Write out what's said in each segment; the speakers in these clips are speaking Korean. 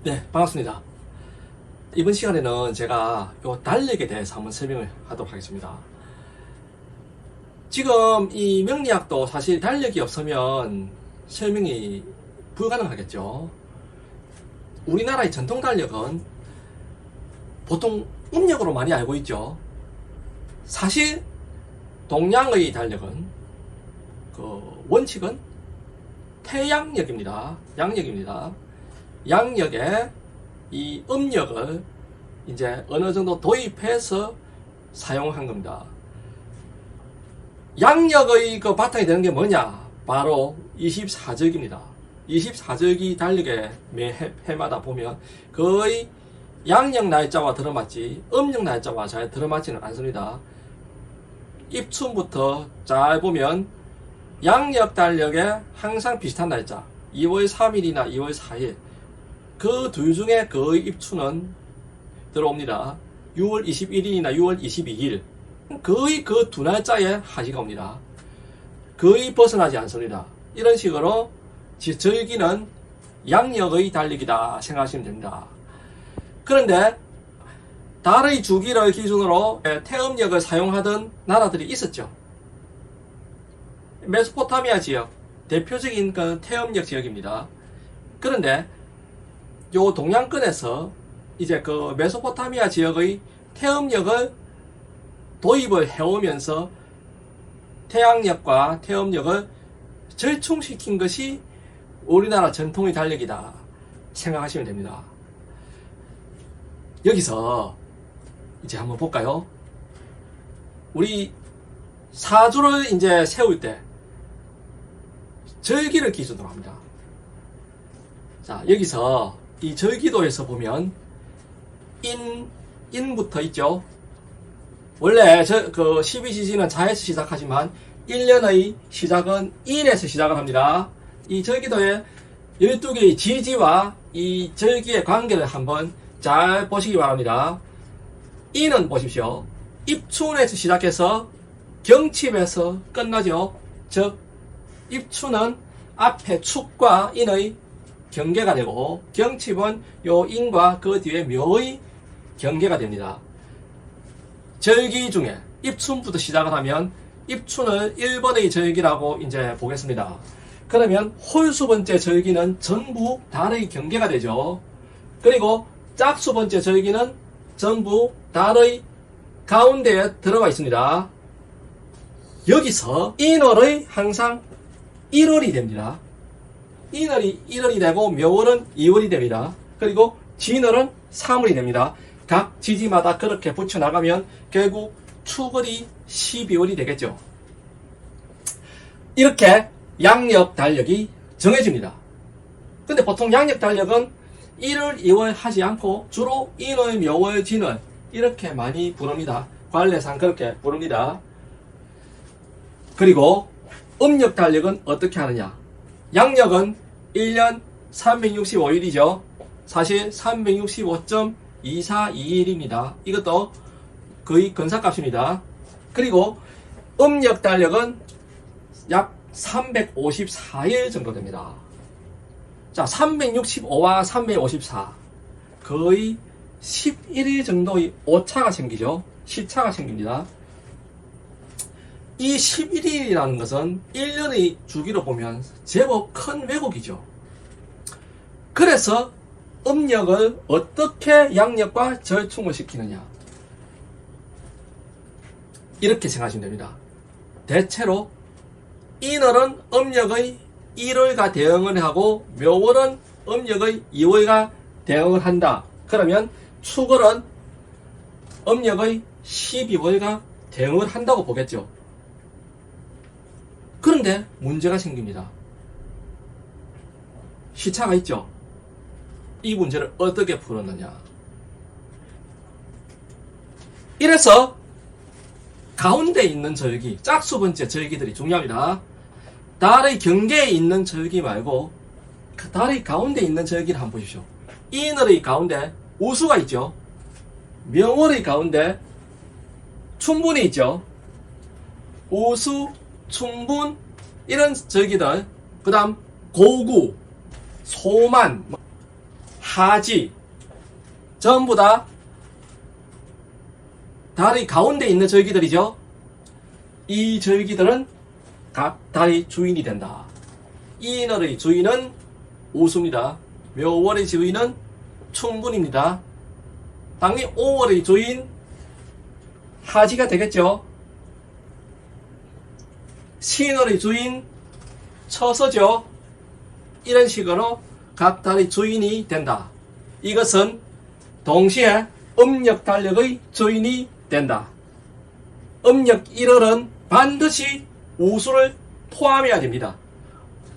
네, 반갑습니다. 이번 시간에는 제가 요 달력에 대해서 한번 설명을 하도록 하겠습니다. 지금 이 명리학도 사실 달력이 없으면 설명이 불가능하겠죠. 우리나라의 전통 달력은 보통 음력으로 많이 알고 있죠. 사실 동양의 달력은 그 원칙은 태양력입니다. 양력입니다. 양력에 이 음력을 이제 어느 정도 도입해서 사용한 겁니다. 양력의 그 바탕이 되는 게 뭐냐? 바로 24절기입니다. 24절기 달력에 매 해마다 보면 거의 양력 날짜와 들어맞지 음력 날짜와 잘 들어맞지는 않습니다. 입춘부터 잘 보면 양력 달력에 항상 비슷한 날짜 2월 3일이나 2월 4일 그 둘 중에 거의 입춘은 들어옵니다. 6월 21일이나 6월 22일 거의 그 두 날짜에 하지가 옵니다. 거의 벗어나지 않습니다. 이런 식으로 절기는 양력의 달력이다 생각하시면 됩니다. 그런데 달의 주기를 기준으로 태음력을 사용하던 나라들이 있었죠. 메소포타미아 지역 대표적인 그 태음력 지역입니다. 그런데 요 동양권에서 이제 그 메소포타미아 지역의 태음력을 도입을 해오면서 태양력과 태음력을 절충시킨 것이 우리나라 전통의 달력이다 생각하시면 됩니다. 여기서 이제 한번 볼까요? 우리 사주를 이제 세울 때 절기를 기준으로 합니다. 자, 여기서 이 절기도에서 보면 인부터 있죠. 원래 그 12지지는 자에서 시작하지만 1년의 시작은 인에서 시작을 합니다. 이 절기도의 12개의 지지와 이 절기의 관계를 한번 잘 보시기 바랍니다. 인은 보십시오. 입춘에서 시작해서 경칩에서 끝나죠. 즉 입춘은 앞에 축과 인의 경계가 되고 경칩은 요 인과 그 뒤에 묘의 경계가 됩니다. 절기 중에 입춘부터 시작을 하면 입춘을 1번의 절기라고 이제 보겠습니다. 그러면 홀수번째 절기는 전부 달의 경계가 되죠. 그리고 짝수번째 절기는 전부 달의 가운데에 들어가 있습니다. 여기서 인월의 항상 1월이 됩니다. 인월이 1월이 되고 묘월은 2월이 됩니다. 그리고 진월은 3월이 됩니다. 각 지지마다 그렇게 붙여나가면 결국 축월이 12월이 되겠죠. 이렇게 양력 달력이 정해집니다. 근데 보통 양력 달력은 1월, 2월 하지 않고 주로 인월, 묘월, 진월 이렇게 많이 부릅니다. 관례상 그렇게 부릅니다. 그리고 음력 달력은 어떻게 하느냐? 양력은 1년 365일이죠. 사실 365.2421입니다. 이것도 거의 근사값입니다. 그리고 음력 달력은 약 354일 정도 됩니다. 자, 365와 354 거의 11일 정도의 오차가 생기죠. 시차가 생깁니다. 이 11일이라는 것은 1년의 주기로 보면 제법 큰 왜곡이죠. 그래서 음력을 어떻게 양력과 절충을 시키느냐 이렇게 생각하시면 됩니다. 대체로 인월은 음력의 1월과 대응을 하고 묘월은 음력의 2월과 대응을 한다. 그러면 축월은 음력의 12월과 대응을 한다고 보겠죠. 그런데 문제가 생깁니다. 시차가 있죠. 이 문제를 어떻게 풀었느냐. 이래서 가운데 있는 절기, 짝수번째 절기들이 중요합니다. 달의 경계에 있는 절기 말고 달의 가운데 있는 절기를 한번 보십시오. 인월의 가운데 우수가 있죠. 명월의 가운데 춘분이 있죠. 우수, 춘분 이런 절기들, 그 다음 고구, 소만, 하지 전부 다 달의 가운데 있는 절기들이죠. 이 절기들은 각 달의 주인이 된다. 이날의 주인은 우수입니다. 묘월의 주인은 충분입니다. 당연히 5월의 주인 하지가 되겠죠. 신월의 주인 처서죠. 이런 식으로 각 달의 주인이 된다. 이것은 동시에 음력 달력의 주인이 된다. 음력 1월은 반드시 우수를 포함해야 됩니다.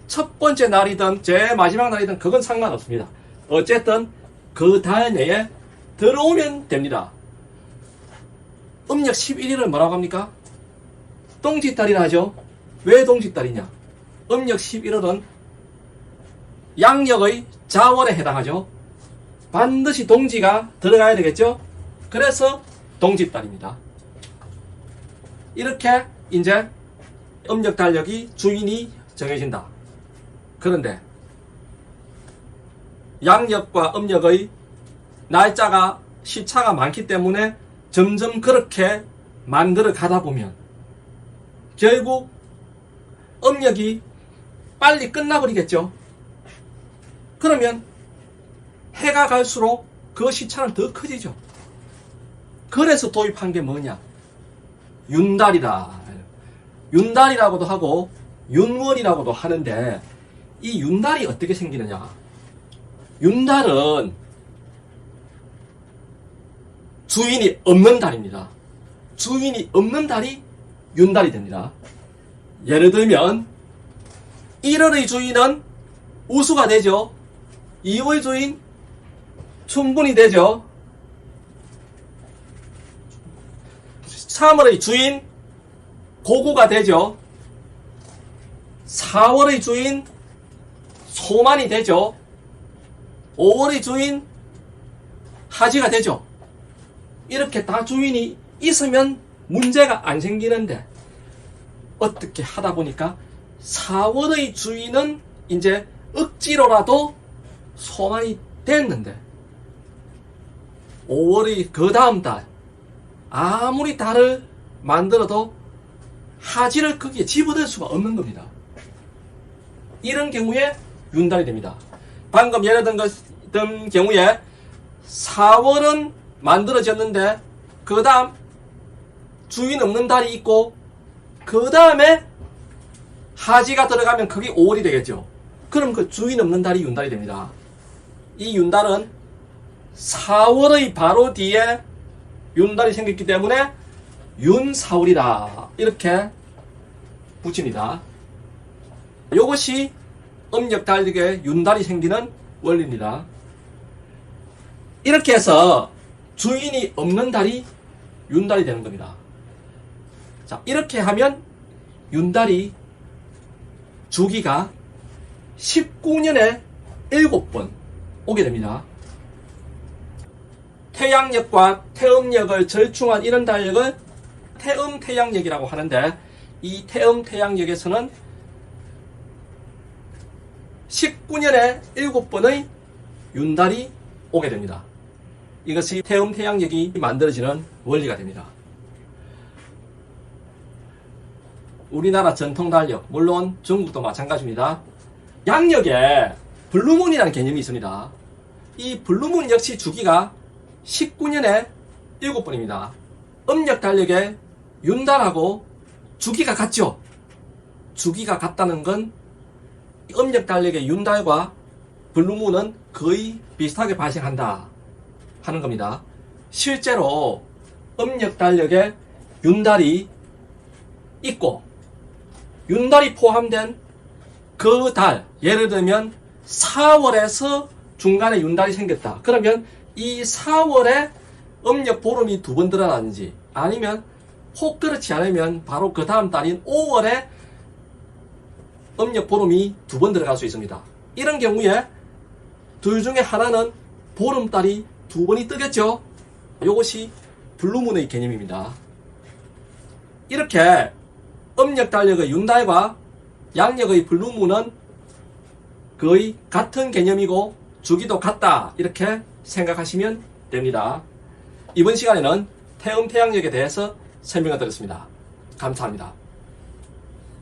첫 번째 날이든 제일 마지막 날이든 그건 상관없습니다. 어쨌든 그 달 내에 들어오면 됩니다. 음력 11일을 뭐라고 합니까? 동짓달이라 하죠. 왜 동짓달이냐? 음력 11월은 양력의 자월에 해당하죠. 반드시 동지가 들어가야 되겠죠. 그래서 동짓달입니다. 이렇게 이제 음력 달력이 주인이 정해진다. 그런데 양력과 음력의 날짜가 시차가 많기 때문에 점점 그렇게 만들어 가다 보면 결국 음력이 빨리 끝나버리겠죠. 그러면 해가 갈수록 그 시차는 더 커지죠. 그래서 도입한 게 뭐냐? 윤달이다. 윤달이라고도 하고 윤월이라고도 하는데 이 윤달이 어떻게 생기느냐? 윤달은 주인이 없는 달입니다. 주인이 없는 달이 윤달이 됩니다. 예를 들면 1월의 주인은 우수가 되죠. 2월 주인 충분히 되죠. 3월의 주인 고구가 되죠. 4월의 주인 소만이 되죠. 5월의 주인 하지가 되죠. 이렇게 다 주인이 있으면 문제가 안 생기는데 어떻게 하다 보니까 4월의 주인은 이제 억지로라도 소만이 됐는데 5월의 그 다음 달 아무리 달을 만들어도 하지를 거기에 집어넣을 수가 없는 겁니다. 이런 경우에 윤달이 됩니다. 방금 예를 든 경우에 4월은 만들어졌는데 그 다음 주인 없는 달이 있고 그 다음에 하지가 들어가면 그게 5월이 되겠죠. 그럼 그 주인 없는 달이 윤달이 됩니다. 이 윤달은 4월의 바로 뒤에 윤달이 생겼기 때문에 윤사월이다 이렇게 붙입니다. 이것이 음력 달력에 윤달이 생기는 원리입니다. 이렇게 해서 주인이 없는 달이 윤달이 되는 겁니다. 자, 이렇게 하면 윤달이 주기가 19년에 7번 오게 됩니다. 태양력과 태음력을 절충한 이런 달력을 태음태양력이라고 하는데 이 태음태양력에서는 19년에 7번의 윤달이 오게 됩니다. 이것이 태음태양력이 만들어지는 원리가 됩니다. 우리나라 전통달력, 물론 중국도 마찬가지입니다. 양력에 블루문이라는 개념이 있습니다. 이 블루문 역시 주기가 19년에 7번입니다. 음력 달력에 윤달하고 주기가 같죠? 주기가 같다는 건 음력 달력의 윤달과 블루문은 거의 비슷하게 발생한다 하는 겁니다. 실제로 음력 달력에 윤달이 있고 윤달이 포함된 그 달, 예를 들면 4월에서 중간에 윤달이 생겼다. 그러면 이 4월에 음력 보름이 2번 들어가는지 아니면 혹 그렇지 않으면 바로 그 다음 달인 5월에 음력 보름이 2번 들어갈 수 있습니다. 이런 경우에 둘 중에 하나는 보름달이 2번이 뜨겠죠. 이것이 블루문의 개념입니다. 이렇게 음력 달력의 윤달과 양력의 블루문은 거의 같은 개념이고 주기도 같다 이렇게 생각하시면 됩니다. 이번 시간에는 태음 태양력에 대해서 설명을 드렸습니다. 감사합니다.